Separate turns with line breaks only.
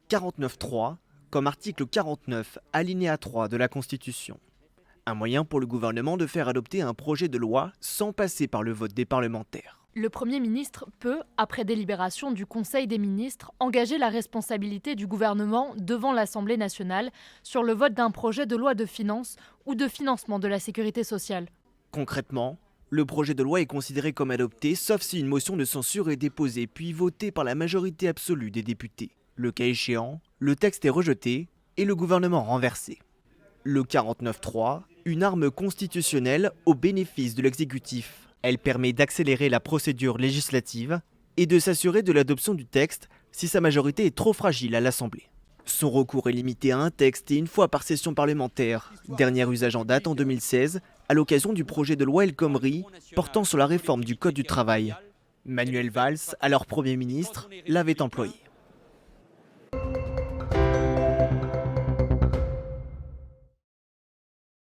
49.3 comme article 49, alinéa 3 de la Constitution. Un moyen pour le gouvernement de faire adopter un projet de loi sans passer par le vote des parlementaires.
Le Premier ministre peut, après délibération du Conseil des ministres, engager la responsabilité du gouvernement devant l'Assemblée nationale sur le vote d'un projet de loi de finances ou de financement de la sécurité sociale.
Concrètement, le projet de loi est considéré comme adopté sauf si une motion de censure est déposée puis votée par la majorité absolue des députés. Le cas échéant, le texte est rejeté et le gouvernement renversé. Le 49.3, une arme constitutionnelle au bénéfice de l'exécutif. Elle permet d'accélérer la procédure législative et de s'assurer de l'adoption du texte si sa majorité est trop fragile à l'Assemblée. Son recours est limité à un texte et une fois par session parlementaire. Dernier usage en date en 2016, à l'occasion du projet de loi El Khomri portant sur la réforme du Code du travail. Manuel Valls, alors Premier ministre, l'avait employé.